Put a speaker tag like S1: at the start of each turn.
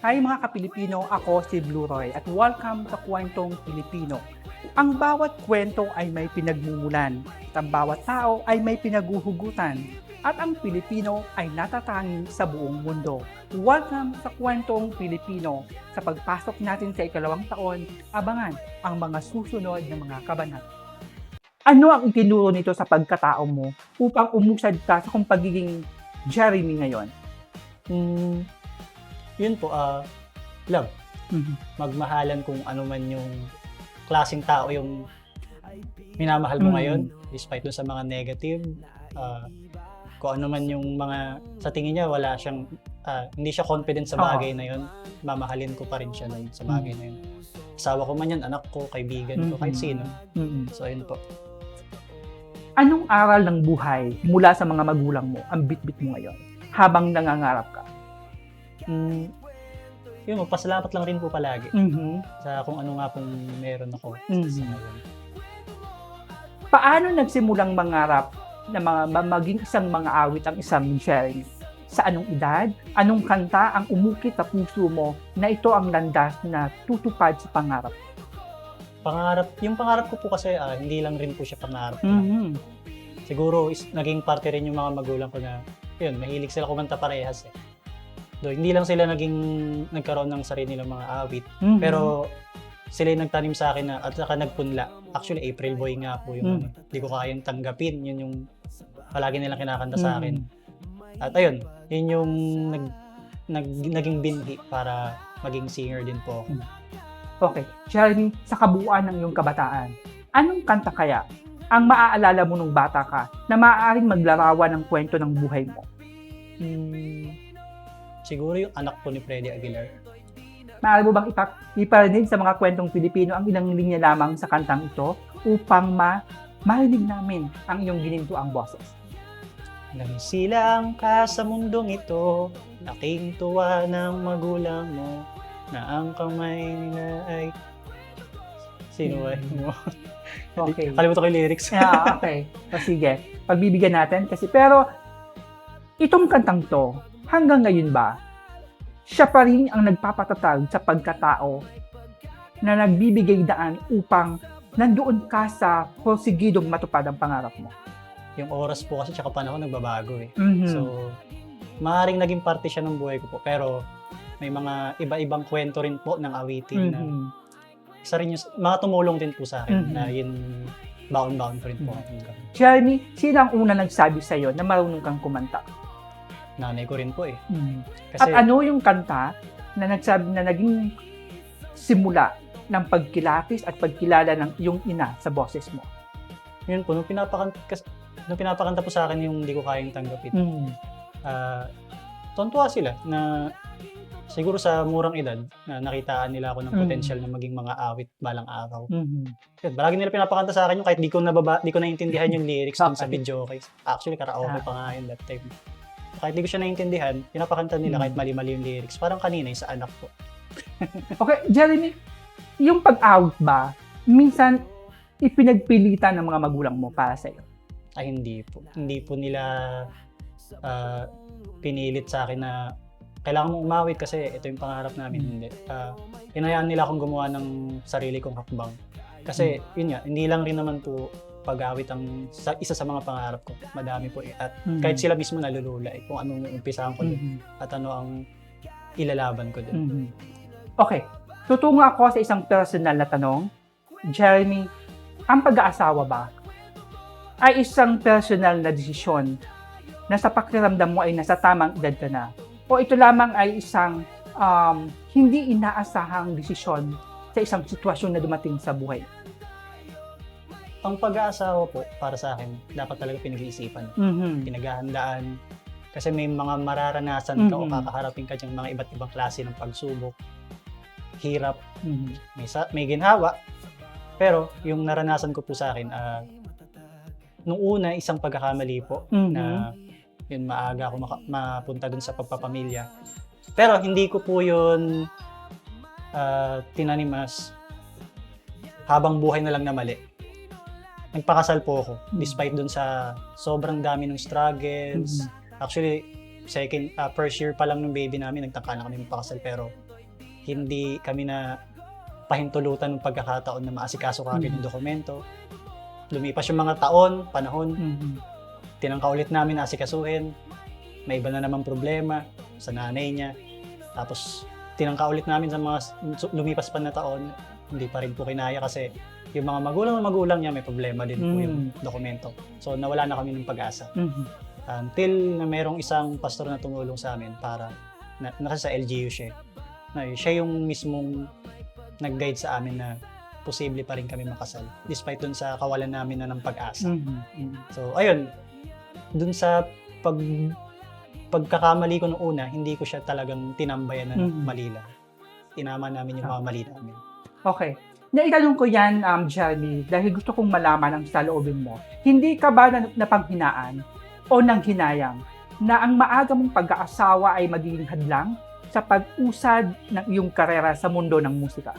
S1: Hi mga Kapilipino, ako si Blue Roy at welcome sa Kwentong Pilipino. Ang bawat kwento ay may pinagmumulan at ang bawat tao ay may pinaguhugutan at ang Pilipino ay natatangi sa buong mundo. Welcome sa Kwentong Pilipino. Sa pagpasok natin sa ikalawang taon, abangan ang mga susunod na mga kabanata. Ano ang itinuro nito sa pagkatao mo upang umusad ka sa kung pagiging Jeremy ngayon?
S2: Yun po, love. Magmahalan kung ano man yung klaseng tao yung minamahal mo ngayon, despite dun sa mga negative. Kung ano man yung mga, sa tingin niya, wala siyang, hindi siya confident sa bagay na yun, mamahalin ko pa rin siya nun sa bagay na yun. Asawa ko man yan, anak ko, kaibigan ko, kahit sino. So, ayun po.
S1: Anong aral ng buhay mula sa mga magulang mo ang bitbit mo ngayon habang nangangarap ka?
S2: Yun, magpasalamat lang rin po palagi sa kung ano nga pong meron ako sa ngayon.
S1: Paano nagsimulang mangarap na maging isang mga awit ang isang Jeremy? Sa anong edad? Anong kanta ang umukit sa puso mo na ito ang landas na tutupad sa pangarap?
S2: Yung pangarap ko po kasi hindi lang rin po siya pangarap. Siguro naging parte rin yung mga magulang ko na yun, mahilig sila kumanta parehas eh. Do, hindi lang sila nagkaroon ng sarili nilang mga awit, pero sila yung nagtanim sa akin at saka nagpunla. Actually, April Boy nga po yung hindi ko kayang tanggapin. Yun yung palagi nilang kinakanta sa akin. At ayun, yun yung naging binhi para maging singer din po ako.
S1: Okay, Jeremy, sa kabuuan ng iyong kabataan, anong kanta kaya ang maaalala mo nung bata ka na maaaring maglarawan ng kwento ng buhay mo?
S2: Siguro yung anak ko ni Freddy Aguilar.
S1: Maaari mo bang iparinig sa mga kwentong Pilipino ang ilang linya lamang sa kantang ito upang marinig namin ang iyong ginintuang boses?
S2: Nangisilang ka sa mundong ito, laking tuwa ng magulang mo, na ang kamay nila ay sinuway mo.
S1: Okay.
S2: Kalimutan ko yung lyrics.
S1: Yeah, okay. O sige, pagbibigyan natin kasi pero itong kantang to, hanggang ngayon ba, siya pa rin ang nagpapatatag sa pagkatao na nagbibigay daan upang nandoon ka sa porsigidong matupad ang pangarap mo?
S2: Yung oras po kasi tsaka panahon nagbabago eh. So, maaaring naging parte siya ng buhay ko po. Pero may mga iba-ibang kwento rin po ng awitin na isa rin yung mga tumulong din po sa akin na yun baon-baon ko rin po.
S1: Jeremy, sino ang una nagsabi sa'yo na marunong kang kumanta?
S2: Nanay ko rin po eh.
S1: At ano yung kanta na nagsabi na naging simula ng pagkilatis at pagkilala ng iyong ina sa boses mo?
S2: Yun po, nung pinapakanta po sa akin yung hindi ko kayang tanggapin. Tontuwa sila na siguro sa murang edad na nakitaan nila ako ng potential na maging mga awit balang araw. Palagi nila pinapakanta sa akin yung kahit di ko naiintindihan yung lyrics dun sa video. Actually, karaoke pa nga yun that time. Kahit di ko siya naiintindihan, pinapakanta nila kahit mali-mali yung lyrics. Parang kanina yung sa anak ko.
S1: Okay, Jeremy, yung pag-awit ba, minsan ipinagpilitan ng mga magulang mo para sa'yo?
S2: Ay, hindi po. Hindi po nila pinilit sa akin na kailangan mong umawit kasi ito yung pangarap namin. Hindi. Hinayaan nila akong gumawa ng sarili kong hakbang. Kasi, yun nga, hindi lang rin naman po pag-awit ang isa sa mga pangarap ko. Madami po eh. At kahit sila mismo nalulula eh, kung anong umpisahan ko din at ano ang ilalaban ko din.
S1: Okay, tutungo ako sa isang personal na tanong. Jeremy, ang pag-aasawa ba ay isang personal na desisyon na sa pakiramdam mo ay nasa tamang edad ka na? O ito lamang ay isang hindi inaasahang desisyon sa isang sitwasyon na dumating sa buhay?
S2: Ang pag-aasawa po, para sa akin, dapat talaga pinag-iisipan. Pinaghahandaan. Kasi may mga mararanasan ka o kakaharapin ka diyang mga iba't ibang klase ng pagsubok. Hirap. May ginhawa. Pero yung naranasan ko po sa akin, nung una, isang pagkakamali po na yun, maaga ako mapunta dun sa pagpapamilya. Pero hindi ko po yun tinanimas habang buhay na lang na mali. Nagpakasal po ako despite dun sa sobrang dami ng struggles. Actually, first year pa lang ng baby namin, nagtaka na kami magpakasal pero hindi kami na pahintulutan ng pagkakataon na maasikaso kagad yung dokumento. Lumipas yung mga panahon, tinangka ulit namin na asikasuhin. May iba na naman problema sa nanay niya. Tapos, tinangka ulit namin sa mga lumipas pa na taon, hindi pa rin po kinaya kasi yung mga magulang niya may problema din po yung dokumento. So, nawala na kami ng pag-asa. Until na merong isang pastor na tumulong sa amin para, kasi sa LGU siya. Siya yung mismong nag-guide sa amin na posible pa rin kami makasal despite dun sa kawalan namin na ng pag-asa. So, ayun, dun sa pagkakamali ko nung una, hindi ko siya talagang tinambayan na mali lang. Tinama namin yung mga mali namin.
S1: Okay. Naitanong ko yan, Jelly, dahil gusto kong malaman ang saloobin mo. Hindi ka ba napanghinaan o nanghinayang na ang maaga mong pag-aasawa ay magiging hadlang sa pag-usad ng iyong karera sa mundo ng musika?